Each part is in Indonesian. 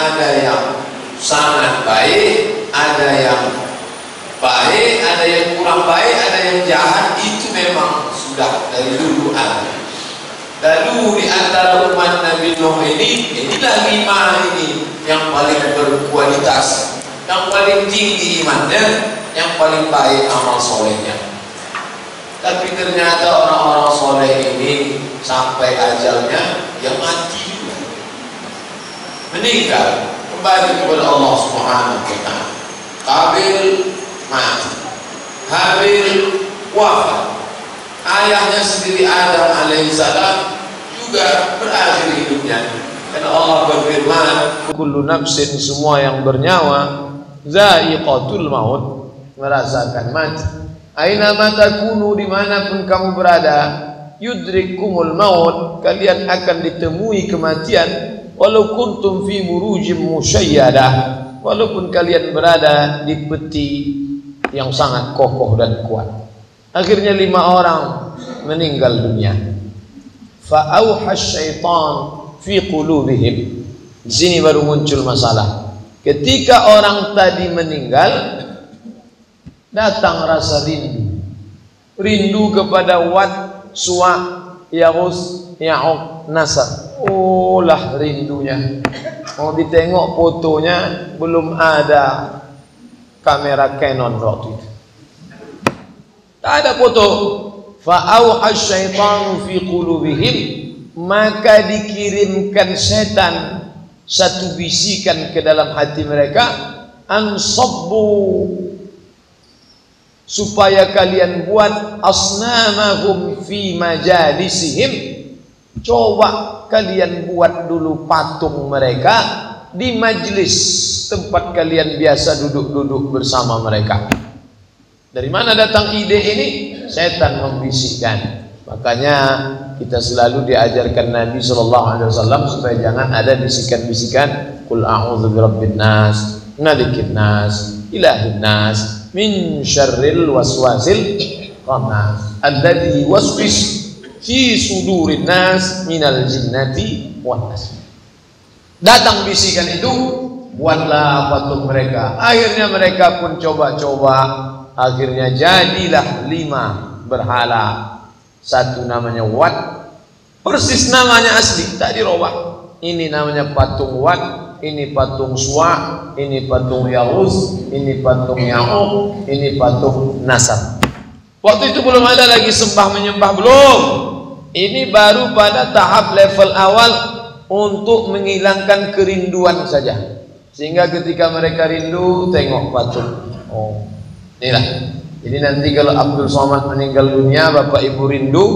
ada yang sangat baik, ada yang baik, ada yang kurang baik, ada yang jahat. Itu memang sudah dari dulu ada. Lalu di antara umat Nabi Nuh ini, inilah 5 ini yang paling berkualitas, yang paling tinggi imannya, yang paling baik amal solehnya. Tapi ternyata orang-orang soleh ini sampai ajalnya yang mati juga, meninggal, kembali kepada Allah Subhanahu wa Ta'ala. Qabil mati, Habil wafat. Ayahnya sendiri Adam alaihissalam juga berakhir hidupnya. Karena Allah berfirman, kullu nafsin, semua yang bernyawa, zaiqatul maut, merasakan mati. Aina ma takunu, dimanapun kamu berada, yudrikumul maut, kalian akan ditemui kematian. Walau kuntum fi burujim musyayyadah, walaupun kalian berada di peti yang sangat kokoh dan kuat. Akhirnya 5 orang meninggal dunia. Fa'auha syaitan fi qulubihim. Di sini baru muncul masalah. Ketika orang tadi meninggal, datang rasa rindu. Rindu kepada Wat, Suwa, Yaghus, Ya'uq, Nasr. Oh lah rindunya. Mau ditengok fotonya, belum ada kamera Canon waktu itu. Tak ada foto. Fa'auha syaitanu fi qulubihim, maka dikirimkan setan satu bisikan ke dalam hati mereka, ansabbu, supaya kalian buat asnamahum fi majalisihim, coba kalian buat dulu patung mereka di majlis tempat kalian biasa duduk-duduk bersama mereka. Dari mana datang ide ini? Setan membisikkan. Makanya kita selalu diajarkan Nabi SAW supaya jangan ada bisikan-bisikan, Qul a'udzu birabbin nas, malikin nas, ilahin nas, min syarril waswasil khannas, alladzi yuwaswis fi sudurin nas minal jinnati wan nas. Datang bisikan itu, buatlah patung mereka. Akhirnya mereka pun coba-coba. Akhirnya jadilah 5 berhala. Satu namanya Wat, persis namanya asli, tak dirubah. Ini namanya patung Wat, ini patung Suwa, ini patung Yaghus, ini patung Ya'uq, ini patung Nasr. Waktu itu belum ada lagi sembah menyembah, belum. Ini baru pada tahap level awal untuk menghilangkan kerinduan saja. Sehingga ketika mereka rindu, tengok patung. Oh, inilah. Jadi nanti kalau Abdul Somad meninggal dunia, bapak ibu rindu,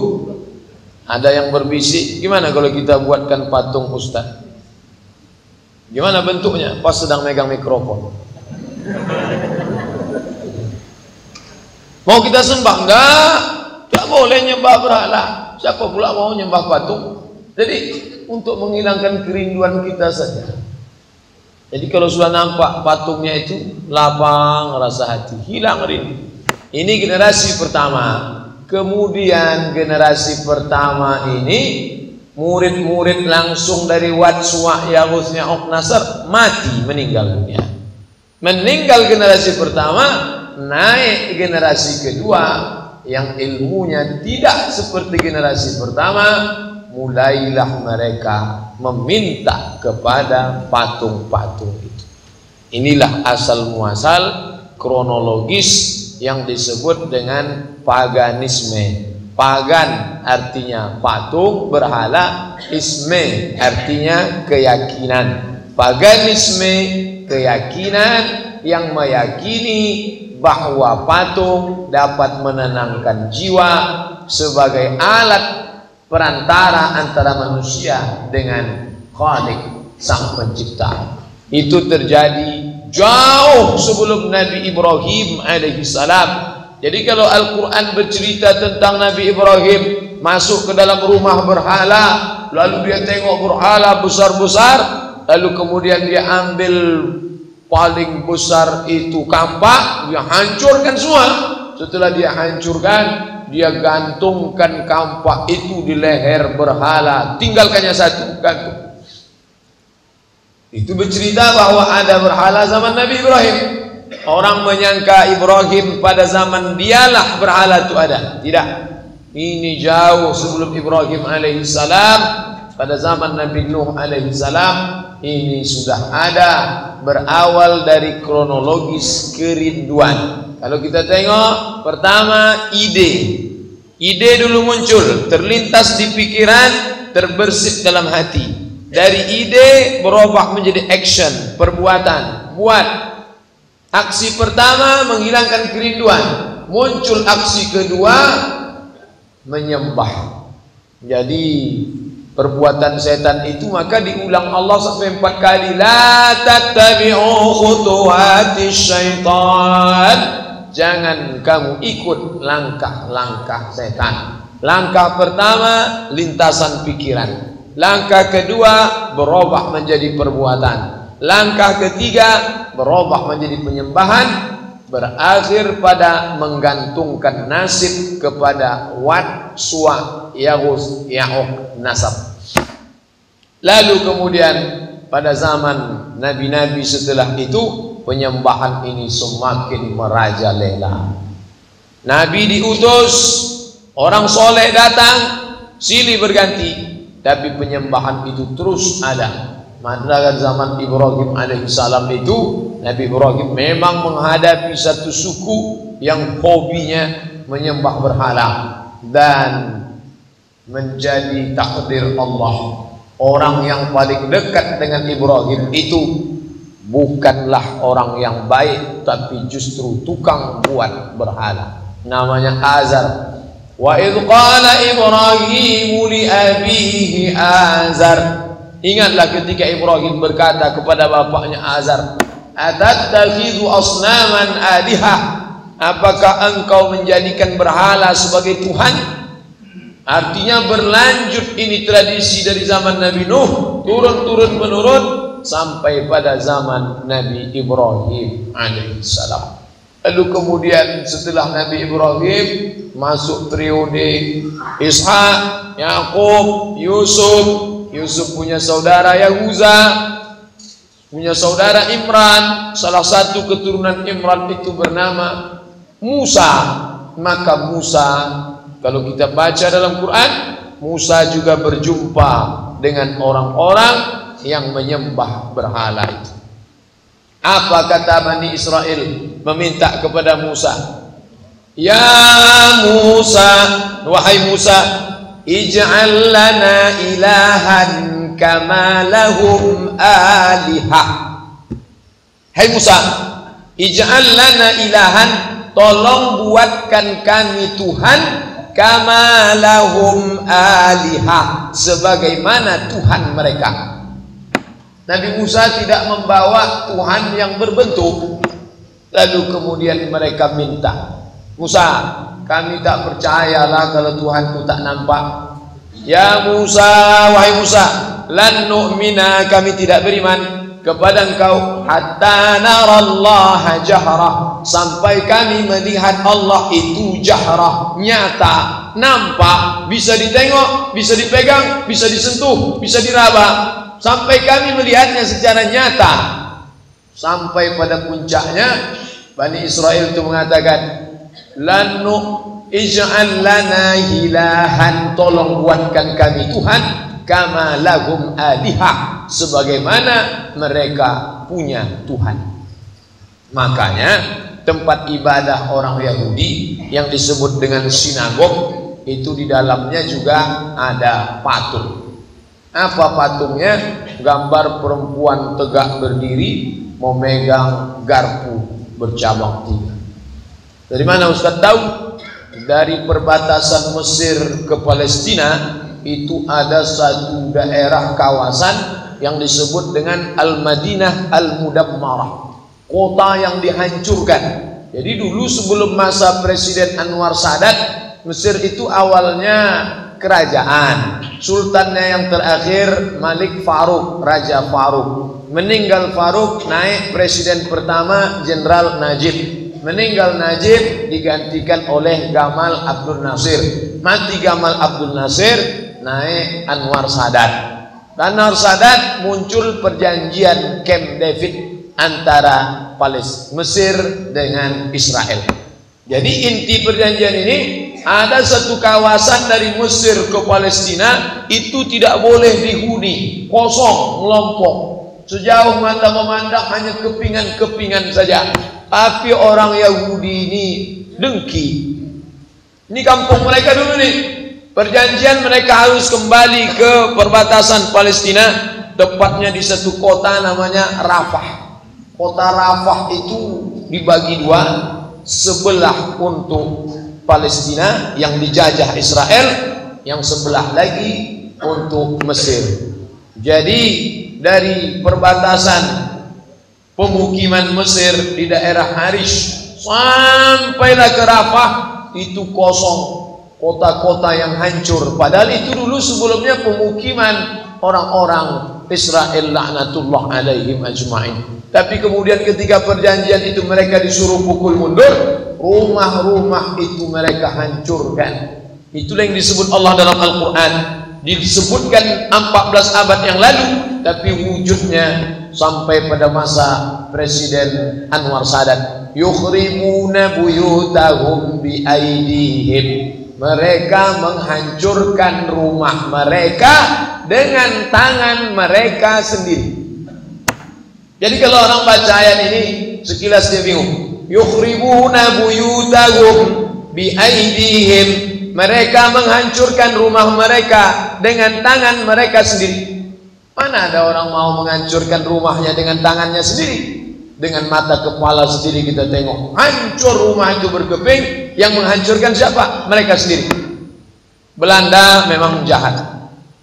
ada yang berbisik, gimana kalau kita buatkan patung Ustaz? Gimana bentuknya? Pas sedang megang mikrofon. Mau kita sembah? Enggak boleh nyembah berhala. Siapa pula mau nyembah patung? Jadi untuk menghilangkan kerinduan kita saja. Jadi kalau sudah nampak patungnya itu, lapang rasa hati, hilang rindu. Ini generasi pertama. Kemudian generasi pertama ini, murid-murid langsung dari Wat, Suwa, Yaghus, Ya'uq, Nasr mati, meninggal dunia. Meninggal generasi pertama, naik generasi kedua yang ilmunya tidak seperti generasi pertama. Mulailah mereka meminta kepada patung-patung itu. Inilah asal muasal kronologis yang disebut dengan paganisme. Pagan artinya patung, berhala, isme artinya keyakinan. Paganisme, keyakinan yang meyakini bahwa patung dapat menenangkan jiwa sebagai alat perantara antara manusia dengan Khalik, Sang Pencipta. Itu terjadi jauh sebelum Nabi Ibrahim alaihissalam. Jadi kalau Al-Quran bercerita tentang Nabi Ibrahim masuk ke dalam rumah berhala, lalu dia tengok berhala besar-besar, lalu kemudian dia ambil paling besar itu kampak, dia hancurkan semua. Setelah dia hancurkan, dia gantungkan kampak itu di leher berhala, tinggalkannya satu gantung. Itu bercerita bahwa ada berhala zaman Nabi Ibrahim. Orang menyangka Ibrahim pada zaman dialah berhala itu ada. Tidak. Ini jauh sebelum Ibrahim alaihissalam. Pada zaman Nabi Nuh alaihissalam ini sudah ada, berawal dari kronologis kerinduan. Kalau kita tengok, pertama ide dulu muncul, terlintas di pikiran, terbersit dalam hati. Dari ide berubah menjadi action, perbuatan, buat. Aksi pertama menghilangkan kerinduan, muncul aksi kedua menyembah. Jadi perbuatan setan itu maka diulang Allah sampai 4 kali. La tattabi'u khutuwatis syaitan. Jangan kamu ikut langkah-langkah setan. Langkah pertama lintasan pikiran. Langkah kedua berubah menjadi perbuatan. Langkah ketiga berubah menjadi penyembahan, berakhir pada menggantungkan nasib kepada Wat, Suwa, Yaghus, Ya'uq, Nasab. Lalu kemudian pada zaman nabi-nabi setelah itu penyembahan ini semakin merajalela. Nabi diutus, orang soleh datang, silih berganti, tapi penyembahan itu terus ada. Pada zaman Ibrahim alaihissalam itu, Nabi Ibrahim memang menghadapi satu suku yang hobinya menyembah berhala, dan menjadi takdir Allah. Orang yang paling dekat dengan Ibrahim itu bukanlah orang yang baik, tapi justru tukang buat berhala. Namanya Azar. Wa idh qala Ibrahim li abihi Azar. Ingatlah ketika Ibrahim berkata kepada bapaknya Azar, atattakhidhu asnaman alihah, apakah engkau menjadikan berhala sebagai Tuhan? Artinya berlanjut ini tradisi dari zaman Nabi Nuh, turun menurun sampai pada zaman Nabi Ibrahim alaihissalam. Lalu kemudian setelah Nabi Ibrahim masuk periode Ishak, Yakub, Yusuf. Yusuf punya saudara Yahuza, punya saudara Imran. Salah satu keturunan Imran itu bernama Musa. Maka Musa, kalau kita baca dalam Quran, Musa juga berjumpa dengan orang-orang yang menyembah berhala itu. Apa kata Bani Israel meminta kepada Musa? Ya Musa, wahai Musa, ij'al lana ilahan kama lahum alihah. Hai Musa, ij'al lana ilahan, tolong buatkan kami Tuhan, kama lahum alihah, sebagaimana Tuhan mereka. Nabi Musa tidak membawa Tuhan yang berbentuk. Lalu kemudian mereka minta, Musa, kami tak percayalah kalau Tuhan itu tak nampak. Ya Musa, wahai Musa, lan nu'mina, kami tidak beriman kepada engkau hatta narallaha jahrah, sampai kami melihat Allah itu jahrah, nyata, nampak, bisa ditengok, bisa dipegang, bisa disentuh, bisa diraba, sampai kami melihatnya secara nyata. Sampai pada puncaknya Bani Israel itu mengatakan, lanu ij'al lana ilahan, tolong buatkan kami Tuhan, kama lahum alihah, sebagaimana mereka punya Tuhan. Makanya tempat ibadah orang Yahudi yang disebut dengan sinagog itu di dalamnya juga ada patung. Apa patungnya? Gambar perempuan tegak berdiri memegang garpu bercabang 3. Dari mana Ustaz tahu? Dari perbatasan Mesir ke Palestina itu ada satu daerah kawasan yang disebut dengan Al-Madinah Al-Mudammarah, kota yang dihancurkan. Jadi dulu sebelum masa Presiden Anwar Sadat, Mesir itu awalnya kerajaan. Sultannya yang terakhir Malik Farouk, Raja Farouk. Meninggal Farouk, naik presiden pertama Jenderal Najib. Meninggal Najib, digantikan oleh Gamal Abdul Nasir. Mati Gamal Abdul Nasir, naik Anwar Sadat. Anwar Sadat muncul perjanjian Camp David antara Mesir dengan Israel. Jadi inti perjanjian ini, ada satu kawasan dari Mesir ke Palestina itu tidak boleh dihuni, kosong, melompok. Sejauh mata memandang hanya kepingan-kepingan saja. Tapi orang Yahudi ini dengki. Ini kampung mereka dulu nih. Perjanjian mereka harus kembali ke perbatasan Palestina, tepatnya di satu kota namanya Rafah. Kota Rafah itu dibagi dua, sebelah untuk Palestina yang dijajah Israel, yang sebelah lagi untuk Mesir. Jadi dari perbatasan pemukiman Mesir di daerah Harish sampailah ke Rafah itu kosong, kota-kota yang hancur. Padahal itu dulu sebelumnya pemukiman orang-orang Israel laknatullah alaihim ajma'in. Tapi kemudian ketika perjanjian itu mereka disuruh pukul mundur, rumah-rumah itu mereka hancurkan. Itulah yang disebut Allah dalam Al-Quran. Disebutkan 14 abad yang lalu, tapi wujudnya sampai pada masa Presiden Anwar Sadat. Yukhribuna buyutahum biaidihim. Mereka menghancurkan rumah mereka dengan tangan mereka sendiri. Jadi kalau orang baca ayat ini sekilas dia bingung. Yukhribuna buyutahum biaidihim. Mereka menghancurkan rumah mereka dengan tangan mereka sendiri. Mana ada orang mau menghancurkan rumahnya dengan tangannya sendiri? Dengan mata kepala sendiri kita tengok, hancur rumah itu berkeping. Yang menghancurkan siapa? Mereka sendiri. Belanda memang jahat.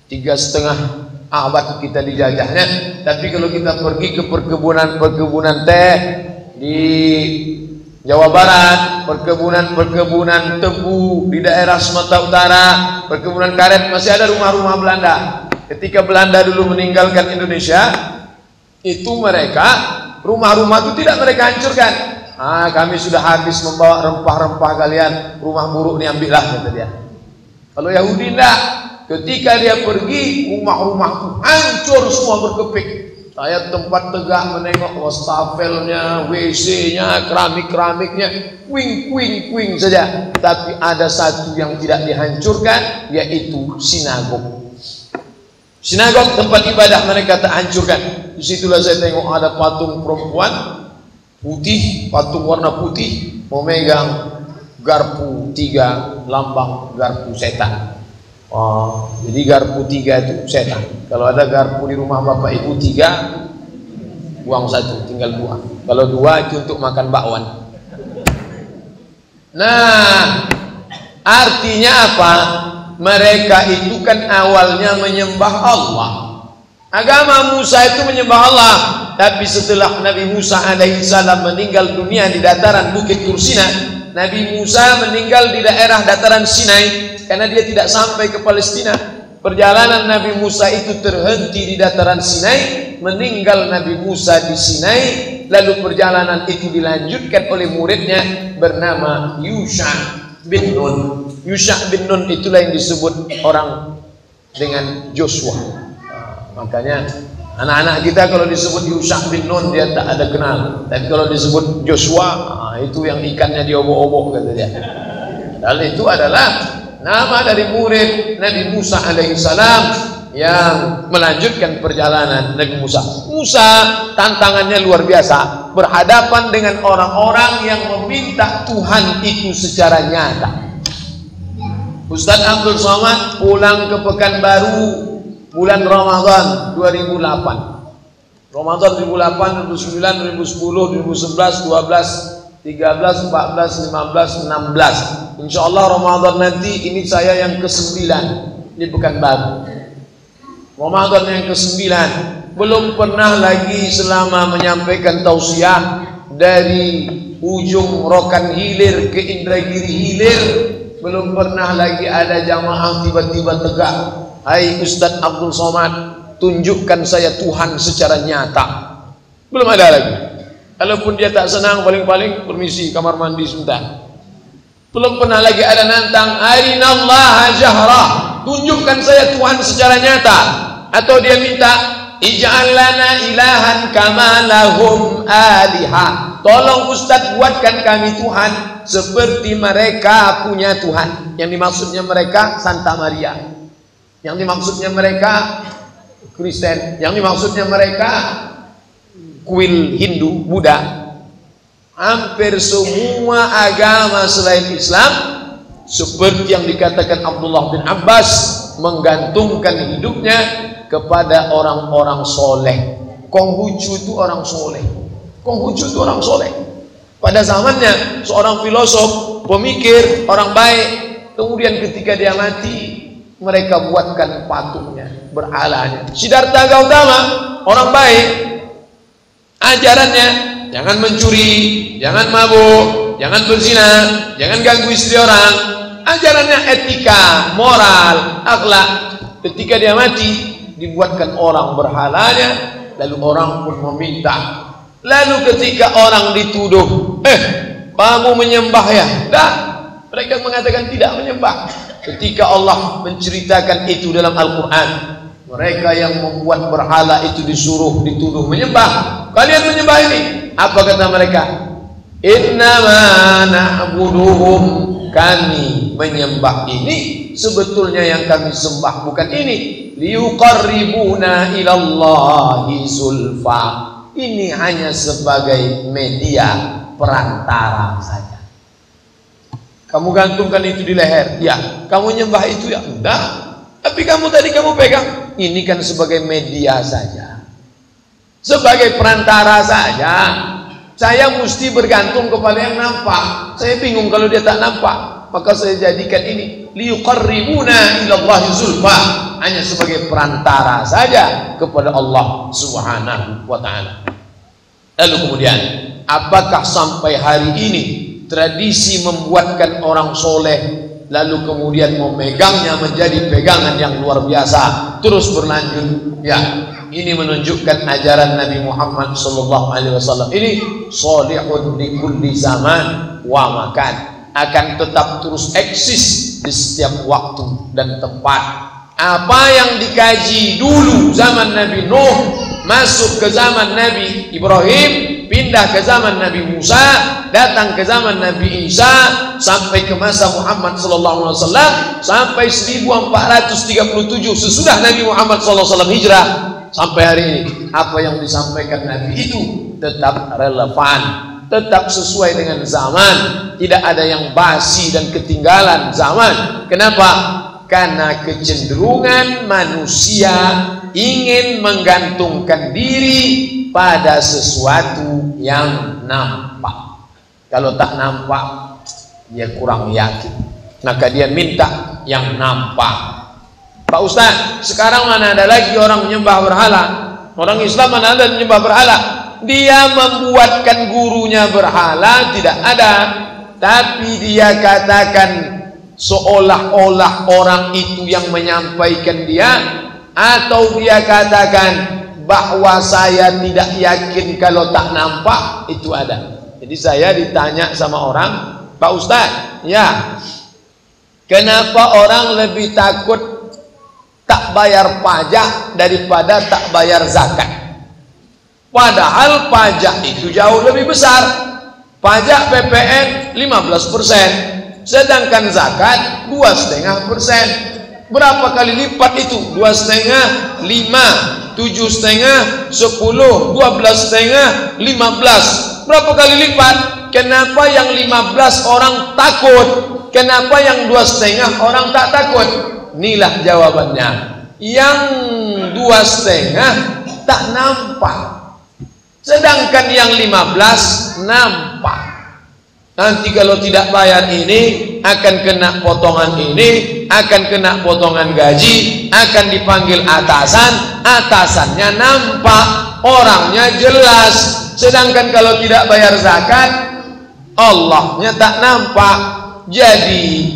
3,5 abad kita dijajahnya. Tapi kalau kita pergi ke perkebunan teh di Jawa Barat, perkebunan tebu di daerah Sumatera Utara, perkebunan karet, masih ada rumah-rumah Belanda. Ketika Belanda dulu meninggalkan Indonesia, itu mereka rumah-rumah itu tidak mereka hancurkan. Kami sudah habis membawa rempah-rempah kalian, rumah buruk ini ambillah, kata dia. Kalau Yahudi tidak, ketika dia pergi, rumah-rumah itu hancur semua berkeping. Saya tempat tegak menengok wastafelnya, WC-nya, keramik-keramiknya, kuing saja. Tapi ada satu yang tidak dihancurkan, yaitu sinagog. Sinagog tempat ibadah mereka tak hancurkan. Disitulah saya tengok ada patung perempuan putih, patung warna putih, memegang garpu 3, lambang garpu setan. Jadi garpu 3 itu setan. Kalau ada garpu di rumah bapak ibu 3, buang 1, tinggal 2. Kalau 2 itu untuk makan bakwan. Nah, artinya apa? Mereka itu kan awalnya menyembah Allah. Agama Musa itu menyembah Allah. Tapi setelah Nabi Musa alaihissalam meninggal dunia di dataran Bukit Tursina, Nabi Musa meninggal di daerah dataran Sinai karena dia tidak sampai ke Palestina. Perjalanan Nabi Musa itu terhenti di dataran Sinai, meninggal Nabi Musa di Sinai, lalu perjalanan itu dilanjutkan oleh muridnya bernama Yusha bin Nun. Yusha bin Nun itulah yang disebut orang dengan Joshua. Makanya anak-anak kita kalau disebut Yusha bin Nun dia tak ada kenal. Tapi kalau disebut Joshua, itu yang ikannya diobok-obok, kata dia. Hal itu adalah nama dari murid Nabi Musa alaihissalam yang melanjutkan perjalanan Nabi Musa. Musa tantangannya luar biasa, berhadapan dengan orang-orang yang meminta Tuhan itu secara nyata. Ustaz Abdul Somad pulang ke Pekanbaru bulan Ramadan 2008. Ramadan 2008, 2009, 2010, 2011, 12, 13, 14, 15, 16. Insya Allah Ramadan nanti ini saya yang ke-9 di Pekanbaru. Ramadan yang ke-9. Belum pernah lagi selama menyampaikan tausiah dari ujung Rokan Hilir ke Indragiri Hilir, belum pernah lagi ada jamaah tiba-tiba tegak, hai Ustadz Abdul Somad, tunjukkan saya Tuhan secara nyata. Belum ada lagi. Kalaupun dia tak senang, paling-paling permisi kamar mandi sebentar. Belum pernah lagi ada nantang arinallaha jahrah, tunjukkan saya Tuhan secara nyata. Atau dia minta, ij'al lana ilahan kama lahum aliha. Tolong Ustaz buatkan kami Tuhan seperti mereka punya Tuhan. Yang dimaksudnya mereka Santa Maria, yang dimaksudnya mereka Kristen, yang dimaksudnya mereka kuil Hindu, Buddha. Hampir semua agama selain Islam, seperti yang dikatakan Abdullah bin Abbas, menggantungkan hidupnya kepada orang-orang soleh. Konghucu itu orang soleh. Konghucu itu orang soleh. Pada zamannya seorang filosof, pemikir, orang baik. Kemudian ketika dia mati, mereka buatkan patungnya, berhalanya. Siddhartha Gautama, orang baik. Ajarannya, jangan mencuri, jangan mabuk, jangan berzina, jangan ganggu istri orang. Ajarannya etika, moral, akhlak. Ketika dia mati, dibuatkan orang berhalanya, lalu orang pun meminta. Lalu ketika orang dituduh, kamu menyembah ya? Tidak. Mereka mengatakan tidak menyembah. Ketika Allah menceritakan itu dalam Al-Quran, mereka yang membuat berhala itu dituduh menyembah. Kalian menyembah ini. Apa kata mereka? Innama na'buduhum, kami menyembah ini, sebetulnya yang kami sembah bukan ini. Liyuqarribuna ilallahi zulfa. Ini hanya sebagai media perantara saja. Kamu gantungkan itu di leher, ya. Kamu nyembah itu, ya. Enggak. Tapi kamu tadi kamu pegang. Ini kan sebagai media saja, sebagai perantara saja. Saya mesti bergantung kepada yang nampak. Saya bingung kalau dia tak nampak, maka saya jadikan ini liyuqarribuna ilallahi zulfa, hanya sebagai perantara saja kepada Allah Subhanahu wa ta'ala. Lalu kemudian, apakah sampai hari ini tradisi membuatkan orang soleh lalu kemudian memegangnya menjadi pegangan yang luar biasa terus berlanjut? Ya, ini menunjukkan ajaran Nabi Muhammad SAW ini sholihun di kulli zaman wa makan, akan tetap terus eksis di setiap waktu dan tempat. Apa yang dikaji dulu zaman Nabi Nuh, masuk ke zaman Nabi Ibrahim, pindah ke zaman Nabi Musa, datang ke zaman Nabi Isa, sampai ke masa Muhammad SAW, sampai 1437 sesudah Nabi Muhammad SAW hijrah sampai hari ini. Apa yang disampaikan Nabi itu tetap relevan, tetap sesuai dengan zaman, tidak ada yang basi dan ketinggalan zaman. Kenapa? Karena kecenderungan manusia ingin menggantungkan diri pada sesuatu yang nampak. Kalau tak nampak, dia kurang yakin, maka dia minta yang nampak. Pak Ustaz, sekarang mana ada lagi orang menyembah berhala? Orang Islam mana ada menyembah berhala? Dia membuatkan gurunya berhala, tidak ada. Tapi dia katakan seolah-olah orang itu yang menyampaikan dia, atau dia katakan bahwa saya tidak yakin kalau tak nampak itu ada. Jadi saya ditanya sama orang, Pak Ustadz, ya, kenapa orang lebih takut tak bayar pajak daripada tak bayar zakat? Padahal pajak itu jauh lebih besar. Pajak PPN 15%, sedangkan zakat 2,5%. Berapa kali lipat itu? 2,5, 5, 7,5, 10, 12,5, 15. Berapa kali lipat? Kenapa yang 15 orang takut? Kenapa yang 2,5 orang tak takut? Inilah jawabannya. Yang 2,5 tak nampak, sedangkan yang 15 nampak. Nanti kalau tidak bayar ini akan kena potongan ini, akan kena potongan gaji, akan dipanggil atasan, atasannya nampak, orangnya jelas. Sedangkan kalau tidak bayar zakat, Allahnya tak nampak. Jadi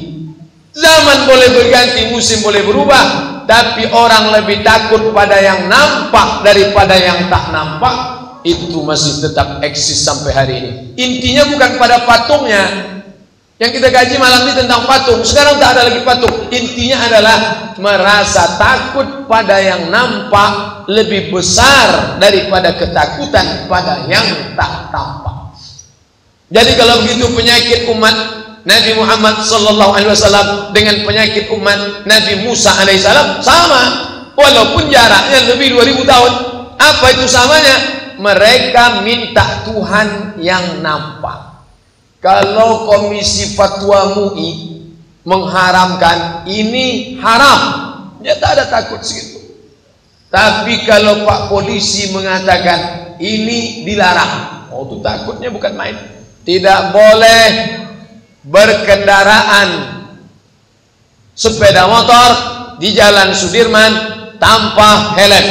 zaman boleh berganti, musim boleh berubah, tapi orang lebih takut pada yang nampak daripada yang tak nampak. Itu masih tetap eksis sampai hari ini. Intinya bukan pada patungnya, Yang kita kaji malam ini tentang patung. Sekarang tak ada lagi patung. Intinya adalah merasa takut pada yang nampak lebih besar daripada ketakutan pada yang tak tampak. Jadi kalau begitu penyakit umat Nabi Muhammad sallallahu alaihi wasallam dengan penyakit umat Nabi Musa alaihi salam sama, walaupun jaraknya lebih 2000 tahun. Apa itu samanya? Mereka minta Tuhan yang nampak. Kalau Komisi Fatwa MUI mengharamkan ini haram, dia tak ada takut segitu. Tapi kalau Pak Polisi mengatakan ini dilarang, oh itu takutnya bukan main. Tidak boleh berkendaraan sepeda motor di Jalan Sudirman tanpa helm.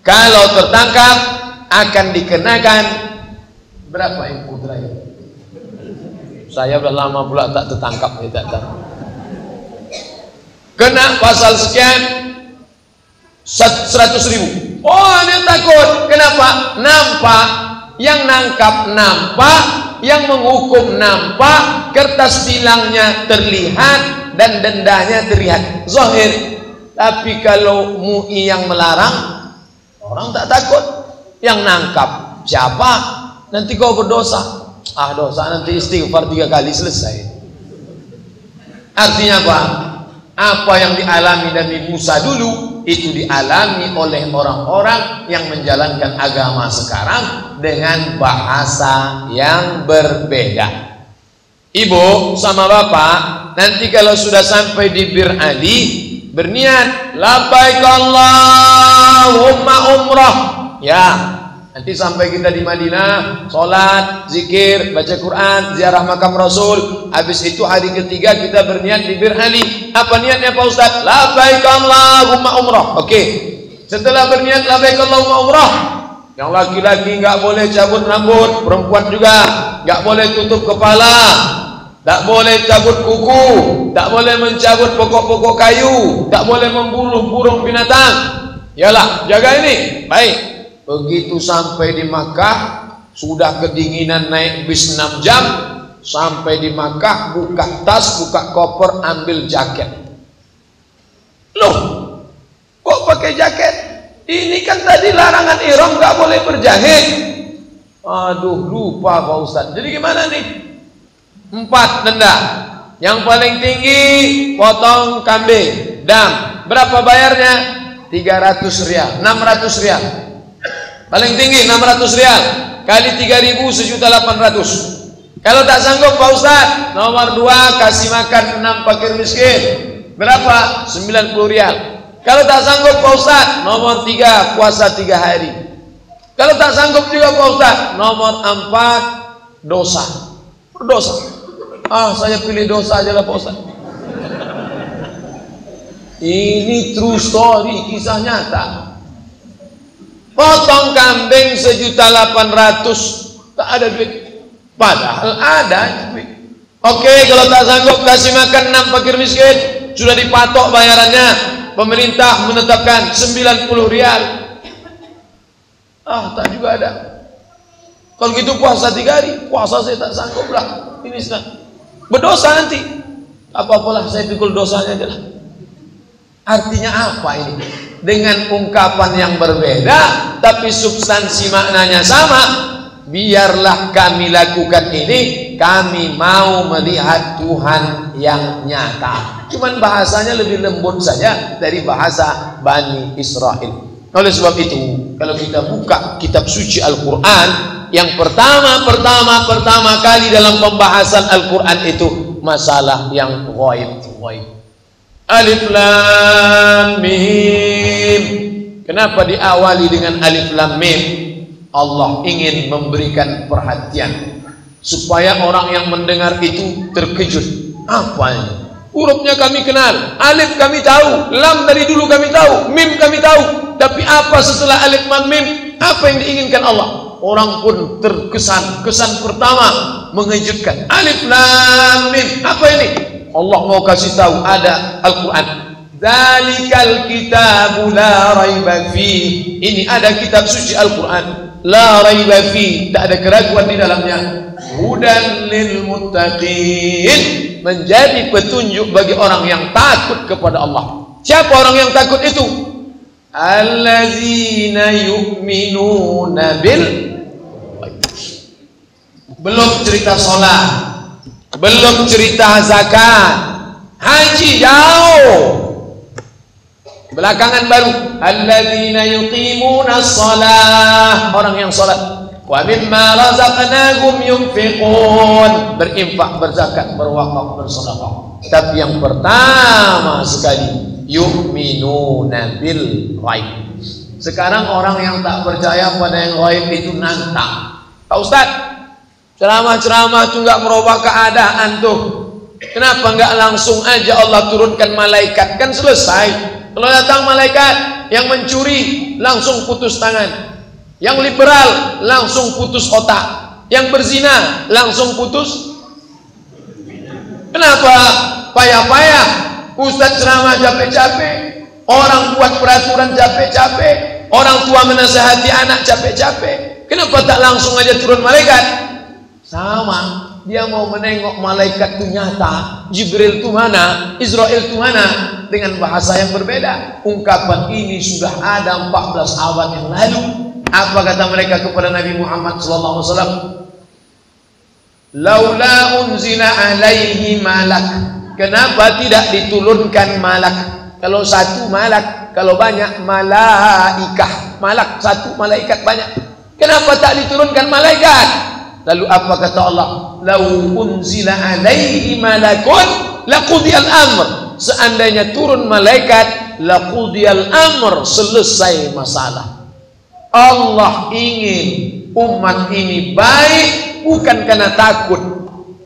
Kalau tertangkap akan dikenakan berapa input terakhir? Saya udah lama pula tak tertangkap, tak tahu. Kena pasal sekian 100.000. Oh, dia takut. Kenapa? Nampak. Yang nangkap nampak, yang menghukum nampak, kertas tilangnya terlihat dan dendanya terlihat zahir. Tapi kalau MUI yang melarang, orang tak takut. Yang nangkap siapa? Nanti kau berdosa. Dosa nanti istighfar 3 kali selesai. Artinya apa? Apa yang dialami Nabi Musa dulu itu dialami oleh orang-orang yang menjalankan agama sekarang dengan bahasa yang berbeda. Ibu sama bapak nanti kalau sudah sampai di Bir Ali berniat labbaik Allahumma umrah, ya. Nanti sampai kita di Madinah, sholat, zikir, baca Quran, ziarah makam Rasul. Habis itu hari ketiga kita berniat di Bir Ali. Apa niatnya Pak Ustaz? Labbaik Allahumma umrah. Oke. Setelah berniat labbaik Allahumma umrah, yang laki-laki nggak boleh cabut rambut, perempuan juga nggak boleh tutup kepala, tak boleh cabut kuku, tak boleh mencabut pokok-pokok kayu, tak boleh memburu burung binatang. Yalah, jaga ini. Baik. Begitu sampai di Makkah, sudah kedinginan naik bis 6 jam, sampai di Makkah buka tas, buka koper, ambil jaket. Loh, kok pakai jaket? Ini kan tadi larangan ihram, nggak boleh berjahit. Aduh, lupa Pak Ustaz. Jadi gimana nih? 4 denda. Yang paling tinggi potong kambing, dam. Berapa bayarnya? 300 rial, 600 rial. Paling tinggi 600 rial kali 3.000 1.800.000. Kalau tak sanggup Pak Ustaz, nomor 2 kasih makan 6 fakir miskin. Berapa? 90 rial. Kalau tak sanggup Pak Ustaz, nomor 3 puasa 3 hari. Kalau tak sanggup juga Pak Ustaz, nomor 4 dosa. Berdosa. Saya pilih dosa aja lah Pak Ustaz. Ini true story, kisah nyata. Potong kambing 1.800.000, tak ada duit. Padahal ada duit. Oke, kalau tak sanggup kasih makan 6 fakir miskin, sudah dipatok bayarannya. Pemerintah menetapkan 90 rial. Tak juga ada. Kalau gitu puasa 3 hari. Puasa saya tak sanggup lah. Ini sedang berdosa nanti. Apa-apalah, saya pikul dosanya aja lah. Artinya apa ini? Dengan ungkapan yang berbeda tapi substansi maknanya sama. Biarlah kami lakukan ini, kami mau melihat Tuhan yang nyata. Cuman bahasanya lebih lembut saja dari bahasa Bani Israel. Oleh sebab itu, kalau kita buka kitab suci Al-Quran, yang pertama kali dalam pembahasan Al-Quran itu masalah yang ghaib. Alif Lam Mim. Kenapa diawali dengan Alif Lam Mim? Allah ingin memberikan perhatian supaya orang yang mendengar itu terkejut. Apa ini? Hurufnya kami kenal, alif kami tahu, lam dari dulu kami tahu, mim kami tahu. Tapi apa setelah alif lam mim? Apa yang diinginkan Allah? Orang pun terkesan. Kesan pertama mengejutkan. Alif lam mim. Apa ini? Allah mau kasih tahu ada Al-Quran. Dzalikal kitabu la raiba fi. Ini ada kitab suci Al-Quran. La raiba fi, tak ada keraguan di dalamnya. hudan lil muttaqin, menjadi petunjuk bagi orang yang takut kepada Allah. Siapa orang yang takut itu? Allazina yu'minuna bil. Belum cerita sholat, belum cerita zakat, haji jauh, belakangan baru alladzina yuqimuna shalah, orang yang sholat. Wa mimma razaqnahum yunfiqun, berinfak, berzakat, berwakaf, bersedekah. Tapi yang pertama sekali yu'minuna bil ghaib. Sekarang orang yang tak percaya pada yang ghaib itu nantang. Pak Ustaz, ceramah-ceramah itu enggak merubah keadaan tuh. Kenapa enggak langsung aja Allah turunkan malaikat, kan selesai. Kalau datang malaikat yang mencuri langsung putus tangan, yang liberal langsung putus otak, yang berzina langsung putus. Kenapa payah-payah? Ustaz ceramah capek-capek, orang buat peraturan capek-capek, orang tua menasihati anak capek-capek. Kenapa tak langsung aja turun malaikat? Sama, dia mau menengok malaikat itu nyata, Jibril itu mana, Israel itu mana, dengan bahasa yang berbeda. Ungkapan ini sudah ada 14 abad yang lalu. Apa kata mereka kepada Nabi Muhammad SAW? Laula unzila alaihi malak, kenapa tidak diturunkan malak? Kalau satu malak, kalau banyak malaikah. Malak satu, malaikat banyak. Kenapa tak diturunkan malaikat? Lalu apa kata Allah? Lau unzila alaihi malakun laqudiyal amr. Seandainya turun malaikat, laqudiyal amr, selesai masalah. Allah ingin umat ini baik bukan karena takut.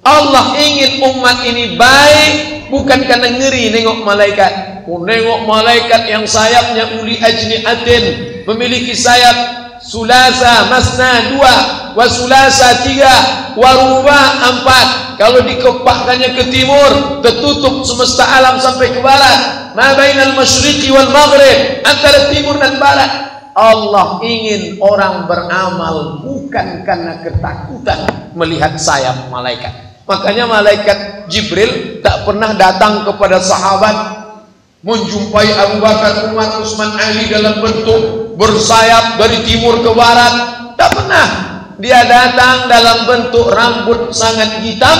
Allah ingin umat ini baik bukan karena ngeri nengok malaikat. Nengok malaikat yang sayapnya uli ajni'atin, memiliki sayap sulasa masna 2, wa sulasa 3, wa ruba 4. Kalau dikepakkannya ke timur, tertutup semesta alam sampai ke barat. Ma bainal masyriqi wal maghrib, antara timur dan barat. Allah ingin orang beramal bukan karena ketakutan melihat sayap malaikat. Makanya malaikat Jibril tak pernah datang kepada sahabat menjumpai Abu Bakar, Umar, Utsman, Ali dalam bentuk bersayap dari timur ke barat. Tak pernah. Dia datang dalam bentuk rambut sangat hitam,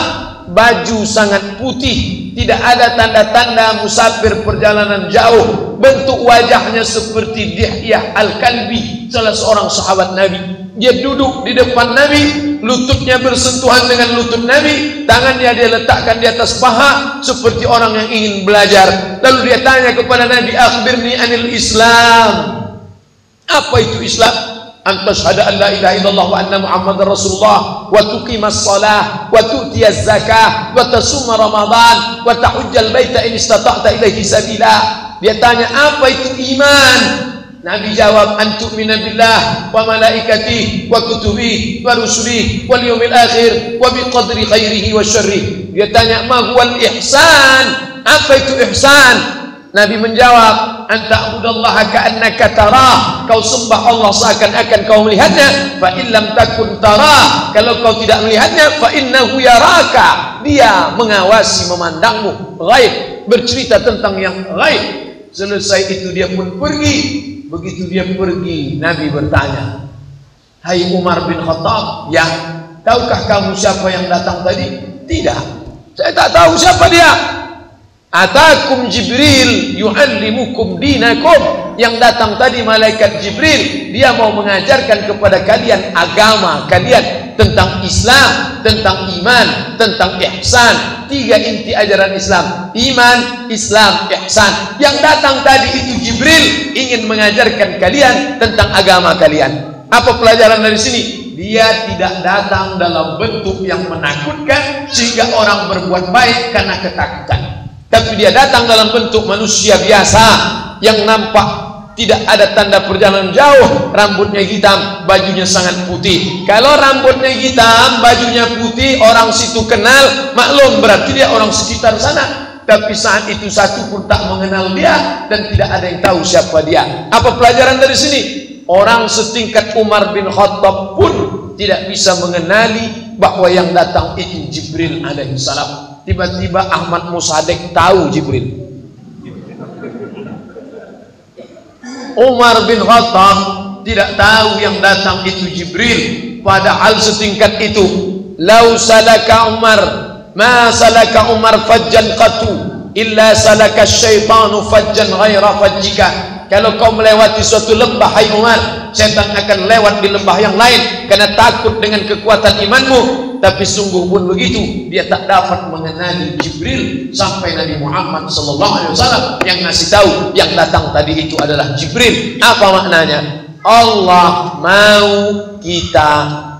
baju sangat putih, tidak ada tanda-tanda musafir perjalanan jauh. Bentuk wajahnya seperti Dihyah Al-Kalbi, salah seorang sahabat Nabi. Dia duduk di depan Nabi, lututnya bersentuhan dengan lutut Nabi, tangannya dia letakkan di atas paha seperti orang yang ingin belajar. Lalu dia tanya kepada Nabi, akhbirni anil Islam. Apa itu Islam? Antashhadu an la ilaha illallah wa anna Muhammadar Rasulullah, wa tuqimas shalah, wa tu'tiyaz zakah, wa tasuma Ramadan, wa tahujjal baita in istata'ta ilaihi sabila. Dia tanya, apa itu iman? Nabi jawab, antu'mina billah wa malaikatihi wa kutubihi wa rusulihi wal yawmil akhir wa biqadri khairihi wa syarrihi. Dia tanya, ma huwal ihsan? Apa itu ihsan? Nabi menjawab, anta'budallaha ka'annaka tarah, kau sembah Allah seakan-akan kau melihatnya. Fa in lam takun tarah, kalau kau tidak melihatnya, fa innahu yaraka, dia mengawasi, memandangmu. Ghaib, bercerita tentang yang ghaib. Selesai itu dia pun pergi. Begitu dia pergi, Nabi bertanya, hai Umar bin Khattab, ya, tahukah kamu siapa yang datang tadi? Tidak, saya tak tahu siapa dia. Atakum Jibril yu'allimukum dinakum. Yang datang tadi malaikat Jibril, dia mau mengajarkan kepada kalian agama kalian, tentang Islam, tentang iman, tentang ihsan. 3 inti ajaran Islam: iman, Islam, ihsan. Yang datang tadi itu Jibril ingin mengajarkan kalian tentang agama kalian. Apa pelajaran dari sini? Dia tidak datang dalam bentuk yang menakutkan sehingga orang berbuat baik karena ketakutan. Tapi dia datang dalam bentuk manusia biasa yang nampak tidak ada tanda perjalanan jauh, rambutnya hitam, bajunya sangat putih. Kalau rambutnya hitam, bajunya putih, orang situ kenal, maklum berarti dia orang sekitar sana. Tapi saat itu satu pun tak mengenal dia dan tidak ada yang tahu siapa dia. Apa pelajaran dari sini? Orang setingkat Umar bin Khattab pun tidak bisa mengenali bahwa yang datang itu Jibril alaihissalam. Tiba-tiba Ahmad Musaddiq tahu Jibril. Umar bin Khattab tidak tahu yang datang itu Jibril, padahal setingkat itu. Lau salaka Umar ma salaka Umar fajjan qatu illa salaka syaitanu fajjan ghaira fajjika. Kalau kau melewati suatu lembah, hai Umar, setan akan lewat di lembah yang lain karena takut dengan kekuatan imanmu. Tapi sungguh pun begitu, dia tak dapat mengenali Jibril sampai Nabi Muhammad SAW yang ngasih tahu yang datang tadi itu adalah Jibril. Apa maknanya? Allah mau kita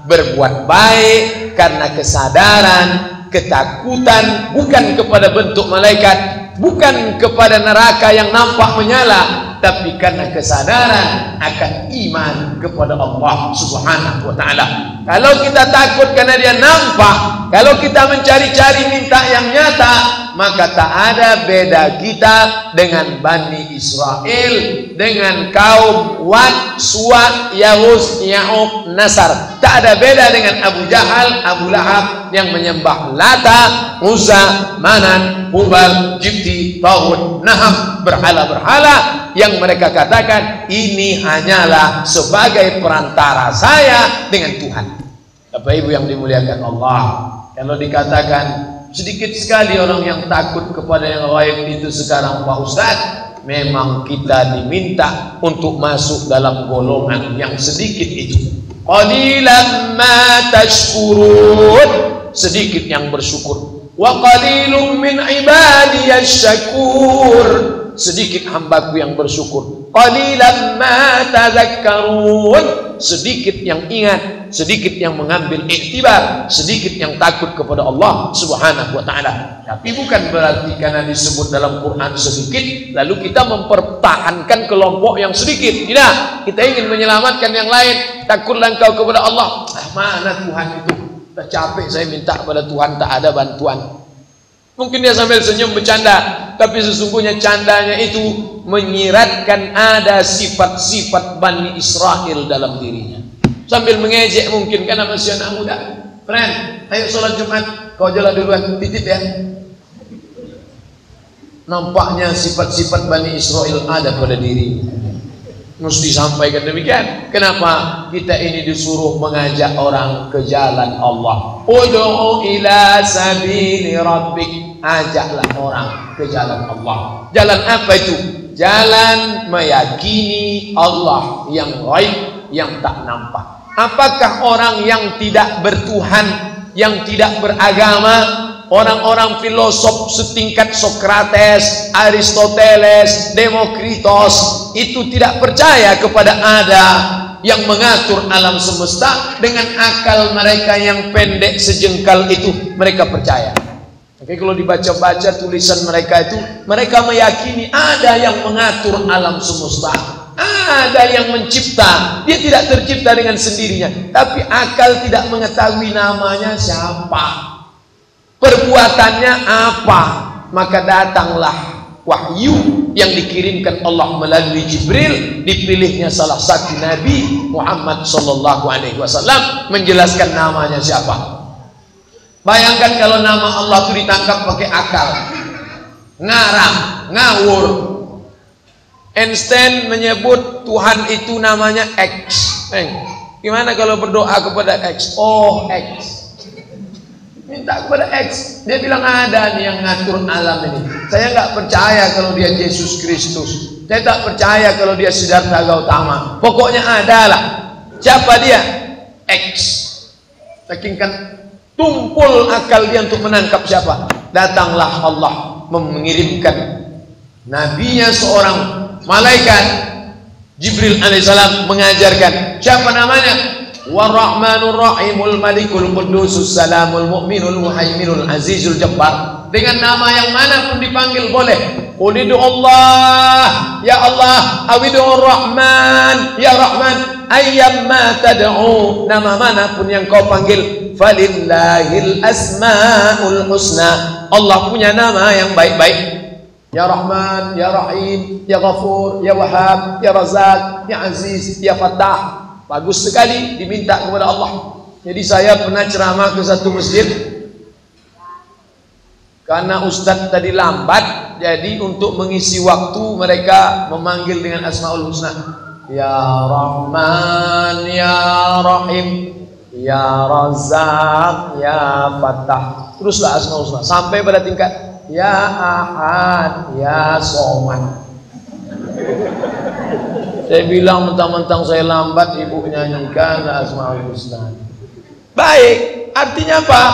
berbuat baik karena kesadaran, ketakutan, bukan kepada bentuk malaikat, bukan kepada neraka yang nampak menyala, tapi karena kesadaran akan iman kepada Allah Subhanahu wa ta'ala. Kalau kita takut karena dia nampak, kalau kita mencari-cari minta yang nyata, maka tak ada beda kita dengan Bani Israel, dengan kaum Wad, Suwad, Yahuz, Ya'uq, Nasar. Tak ada beda dengan Abu Jahal, Abu Lahab yang menyembah Lata, Uzza, Manan, Hubal, Jibti, Tawud, Naham, berhala-berhala yang mereka katakan ini hanyalah sebagai perantara saya dengan Tuhan. Bapak Ibu yang dimuliakan Allah, kalau dikatakan sedikit sekali orang yang takut kepada yang gaib itu sekarang Pak Ustaz, memang kita diminta untuk masuk dalam golongan yang sedikit itu. Qalilan ma tashkurun, sedikit yang bersyukur. Wa qalilun min ibadiyasy syakur, sedikit hambaku yang bersyukur. Qalilan ma tadhakkarun, sedikit yang ingat, sedikit yang mengambil iktibar, sedikit yang takut kepada Allah Subhanahu wa ta'ala. Tapi bukan berarti karena disebut dalam Quran sedikit lalu kita mempertahankan kelompok yang sedikit. Tidak, kita ingin menyelamatkan yang lain. Takutlah engkau kepada Allah. Mana Tuhan itu? Dah capek saya minta kepada Tuhan, tak ada bantuan. Mungkin dia sambil senyum bercanda, tapi sesungguhnya candanya itu menyiratkan ada sifat-sifat Bani Israel dalam dirinya. Sambil mengejek mungkin karena masih anak muda. Friend, ayo sholat Jumat, kau jalan duluan, titip ya. Nampaknya sifat-sifat Bani Israel ada pada dirinya. Mesti disampaikan demikian. Kenapa kita ini disuruh mengajak orang ke jalan Allah? Ud'u ila sabili rabbik, ajaklah orang ke jalan Allah. Jalan apa itu? Jalan meyakini Allah yang ghaib, yang tak nampak. Apakah orang yang tidak bertuhan, yang tidak beragama, orang-orang filosof setingkat Sokrates, Aristoteles, Demokritos itu tidak percaya kepada ada yang mengatur alam semesta? Dengan akal mereka yang pendek sejengkal itu mereka percaya. Oke, kalau dibaca-baca tulisan mereka itu, mereka meyakini ada yang mengatur alam semesta, ada yang mencipta. Dia tidak tercipta dengan sendirinya, tapi akal tidak mengetahui namanya siapa, perbuatannya apa. Maka datanglah wahyu yang dikirimkan Allah melalui Jibril, dipilihnya salah satu Nabi Muhammad SAW menjelaskan namanya siapa. Bayangkan kalau nama Allah itu ditangkap pakai akal, ngarang, ngawur. Einstein menyebut Tuhan itu namanya X. Gimana kalau berdoa kepada X? Oh, X. Minta kepada X, dia bilang ada nih yang ngatur alam ini. Saya nggak percaya kalau dia Yesus Kristus. Saya tak percaya kalau dia Siddhartha Gautama. Pokoknya ada lah. Siapa dia? X. Saking kan tumpul akal dia untuk menangkap siapa. Datanglah Allah mengirimkan nabinya seorang malaikat, Jibril alaihissalam, mengajarkan siapa namanya. War-Rahmanur Rahimul Malikul Qudusus Salamul Mu'minul Muhaiminul Azizul Jabbar. Dengan nama yang mana pun dipanggil boleh. Ulidu Allah, ya Allah, awidu Rahman, ya Rahman, ayyamma tad'u, nama mana pun yang kau panggil, falillahil asmaul husna, Allah punya nama yang baik-baik. Ya Rahman, ya Rahim, ya Ghafur, ya Wahhab, ya Razak, ya Aziz, ya Fattah. Bagus sekali diminta kepada Allah. Jadi saya pernah ceramah ke satu masjid, karena ustadz tadi lambat, jadi untuk mengisi waktu mereka memanggil dengan Asmaul Husna. Ya Rahman, Ya Rahim, Ya Razzaq, Ya Fattah. Teruslah Asmaul Husna sampai pada tingkat Ya Ahad, Ya Somad. Saya bilang mentang-mentang saya lambat, ibu nyanyikan Asmaul Husna. Baik, artinya apa?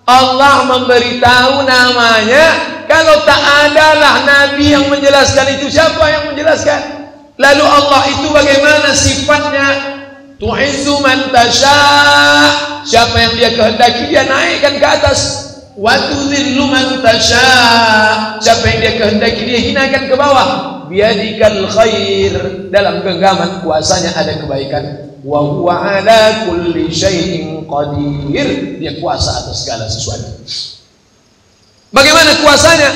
Allah memberitahu namanya. Kalau tak adalah Nabi yang menjelaskan itu, siapa yang menjelaskan? Lalu Allah itu bagaimana sifatnya? Tu'izzu man tasha, siapa yang dia kehendaki dia naikkan ke atas. Wa tudhillu man tasha, siapa yang dia kehendaki dia hinakan ke bawah. Biadikal khair, dalam genggaman kuasanya ada kebaikan. Wa huwa ala kulli syai'in qadir, dia kuasa atas segala sesuatu. Bagaimana kuasanya?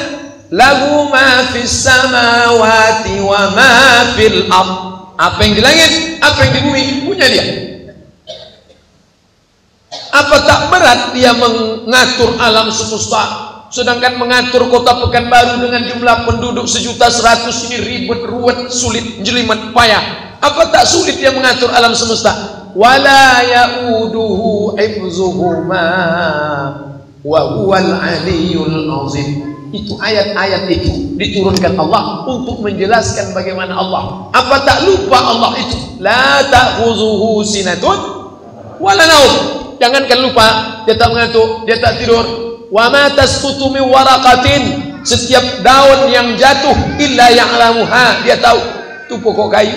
Lahu ma fis samawati wa ma fil ardh, apa yang di langit, apa yang di bumi punya dia. Apa tak berat dia mengatur alam semesta? Sedangkan mengatur kota Pekanbaru dengan jumlah penduduk 1.100.000 ini ribet, ruwet, sulit, jelimet, payah. Apa tak sulit dia mengatur alam semesta? Wala ya'uduhu hifzuhuma wa huwal aliyyul azim. Itu ayat-ayat itu diturunkan Allah untuk menjelaskan bagaimana Allah. Apa tak lupa Allah itu? La ta'khuzuhu sinatun wala naum. Jangankan lupa, dia tak mengantuk, dia tak tidur. Wa ma tasqutu min waraqatin, setiap daun yang jatuh illa ya'lamuha, dia tahu. Itu pokok kayu,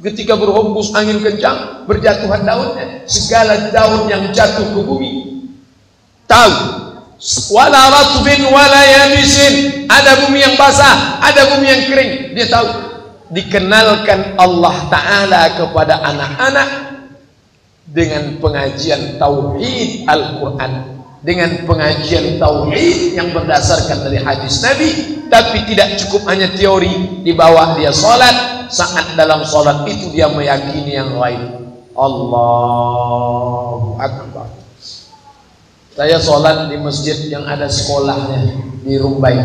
ketika berhembus angin kencang, berjatuhan daunnya, segala daun yang jatuh ke bumi tahu. Wala ratbin wala yabisin, ada bumi yang basah, ada bumi yang kering, dia tahu. Dikenalkan Allah Ta'ala kepada anak-anak dengan pengajian tauhid Al-Quran, dengan pengajian tauhid yang berdasarkan dari hadis Nabi. Tapi tidak cukup hanya teori, dibawa dia sholat. Saat dalam sholat itu dia meyakini yang lain. Allahu Akbar. Saya sholat di masjid yang ada sekolahnya di Rumbai.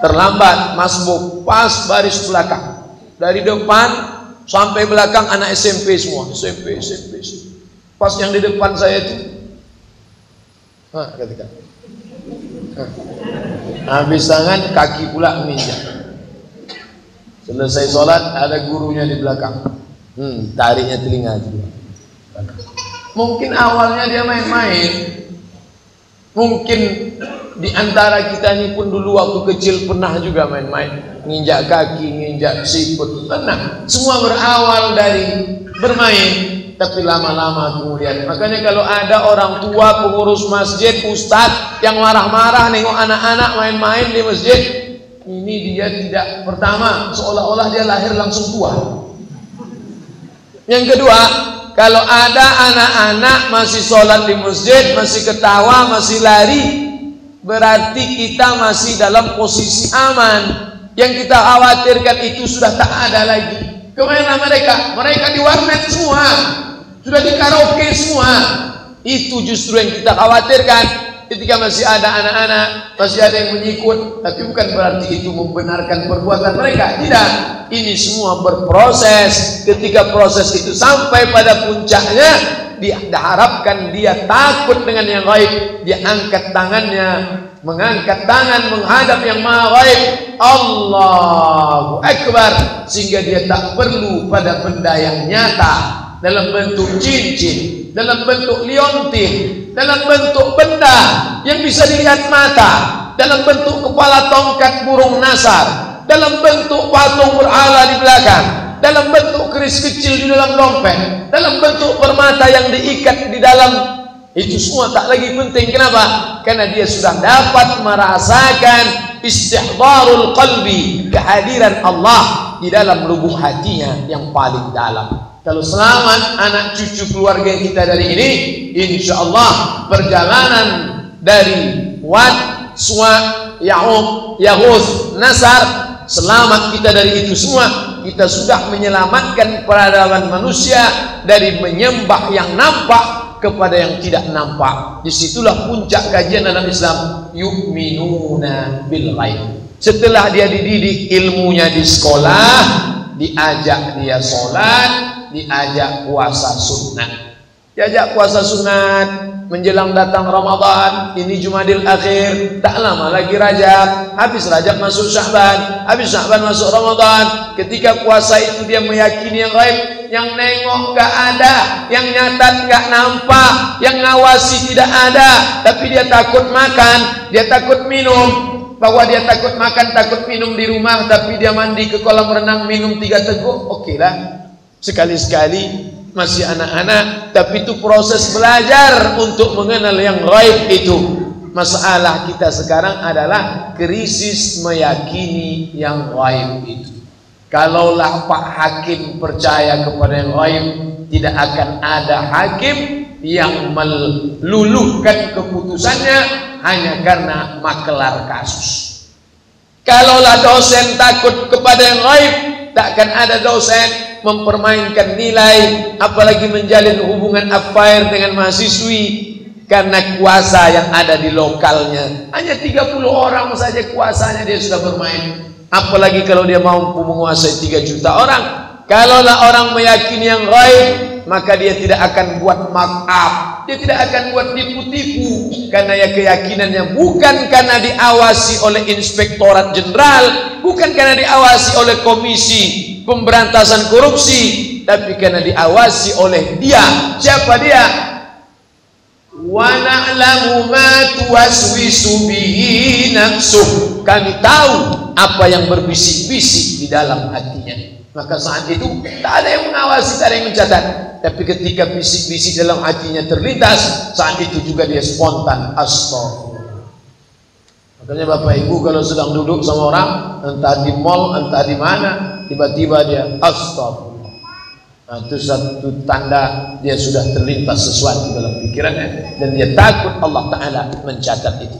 Terlambat masbuk, pas baris belakang, dari depan sampai belakang anak SMP semua, SMP. Pas yang di depan saya itu, ketika habis tangan, kaki pula menginjak. Selesai sholat, ada gurunya di belakang, tariknya telinga juga. Mungkin awalnya dia main-main. Mungkin di antara kita ini pun dulu waktu kecil pernah juga main-main, nginjak kaki, nginjak sikut, pernah. Semua berawal dari bermain, tapi lama-lama kemudian. Makanya kalau ada orang tua, pengurus masjid, ustadz yang marah-marah nengok anak-anak main-main di masjid, ini dia tidak, pertama seolah-olah dia lahir langsung tua. Yang kedua, kalau ada anak-anak masih sholat di masjid, masih ketawa, masih lari, berarti kita masih dalam posisi aman. Yang kita khawatirkan itu sudah tak ada lagi. Kemana mereka? Mereka di warnet semua, sudah di karaoke semua. Itu justru yang kita khawatirkan. Ketika masih ada anak-anak, masih ada yang mengikut, tapi bukan berarti itu membenarkan perbuatan mereka. Tidak, ini semua berproses. Ketika proses itu sampai pada puncaknya, diharapkan dia takut dengan yang gaib. Dia angkat tangannya, mengangkat tangan menghadap yang maha gaib, Allahu Akbar, sehingga dia tak perlu pada benda yang nyata dalam bentuk cincin, dalam bentuk liontin, dalam bentuk benda yang bisa dilihat mata, dalam bentuk kepala tongkat burung nasar, dalam bentuk patung berhala di belakang, dalam bentuk keris kecil di dalam dompet, dalam bentuk permata yang diikat di dalam. Itu semua tak lagi penting. Kenapa? Karena dia sudah dapat merasakan istihdharul qalbi, kehadiran Allah di dalam lubuk hatinya yang paling dalam. Kalau selamat anak cucu keluarga kita dari ini, insya Allah perjalanan dari Wad, Suwa, Ya'ub, Yahuz, Nasar, selamat kita dari itu semua. Kita sudah menyelamatkan peradaban manusia dari menyembah yang nampak kepada yang tidak nampak. Disitulah puncak kajian dalam Islam, yu'minuna bil ghaib. Setelah dia dididik ilmunya di sekolah, diajak dia sholat, diajak puasa sunat. Diajak puasa sunat menjelang datang Ramadan. Ini Jumadil Akhir, tak lama lagi Rajab. Habis Rajab masuk Sya'ban, habis Sya'ban masuk Ramadan. Ketika puasa itu dia meyakini yang gaib, yang nengok gak ada, yang nyatat gak nampak, yang ngawasi tidak ada. Tapi dia takut makan, dia takut minum. Bahwa dia takut makan, takut minum di rumah, tapi dia mandi ke kolam renang, minum 3 teguk, oke lah. Sekali-sekali, masih anak-anak, tapi itu proses belajar untuk mengenal yang gaib itu. Masalah kita sekarang adalah krisis meyakini yang gaib itu. Kalaulah Pak Hakim percaya kepada yang gaib, tidak akan ada hakim yang meluluhkan keputusannya hanya karena makelar kasus. Kalaulah dosen takut kepada yang gaib, takkan ada dosen mempermainkan nilai, apalagi menjalin hubungan affair dengan mahasiswi karena kuasa yang ada di lokalnya. Hanya 30 orang saja kuasanya dia sudah bermain, apalagi kalau dia mampu menguasai 3 juta orang. Kalaulah orang meyakini yang gaib, maka dia tidak akan buat mark up, dia tidak akan buat tipu-tipu, karena ya keyakinannya bukan karena diawasi oleh Inspektorat Jenderal, bukan karena diawasi oleh Komisi Pemberantasan Korupsi, tapi karena diawasi oleh dia. Siapa dia? Wa na'lamu ma tuwaswisu bihi nafsuh. Kami tahu apa yang berbisik-bisik di dalam hatinya. Maka saat itu tak ada yang mengawasi, tak ada yang mencatat. Tapi ketika bisik-bisik dalam hatinya terlintas, saat itu juga dia spontan astagfirullah. Makanya Bapak Ibu kalau sedang duduk sama orang, entah di mall, entah di mana, tiba-tiba dia astagfirullah. Nah, itu satu tanda dia sudah terlintas sesuatu dalam pikirannya, dan dia takut Allah Ta'ala mencatat itu.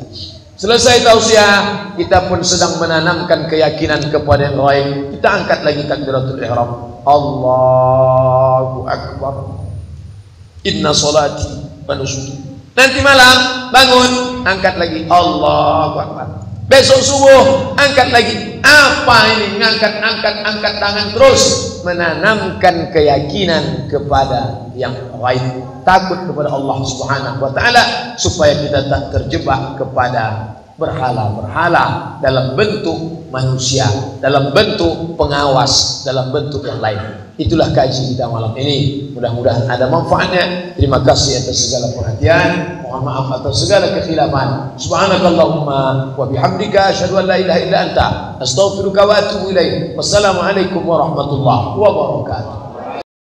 Selesai tausiah, kita pun sedang menanamkan keyakinan kepada yang gaib. Kita angkat lagi takbiratul ihram. Allahu Akbar. Inna salati wa nusuki. Nanti malam bangun, angkat lagi Allahu Akbar. Besok subuh angkat lagi. Apa ini? Angkat tangan terus, menanamkan keyakinan kepada yang gaib, takut kepada Allah Subhanahu wa taala, supaya kita tak terjebak kepada berhala-berhala dalam bentuk manusia, dalam bentuk pengawas, dalam bentuk yang lain. Itulah kaji kita malam ini. Mudah-mudahan ada manfaatnya. Terima kasih atas segala perhatian. Mohon maaf atas segala kekhilafan. Subhanakallahumma wa bihamdika asyhadu an la ilaha illa anta astaghfiruka wa atubu ilaik. Wassalamualaikum warahmatullahi wabarakatuh.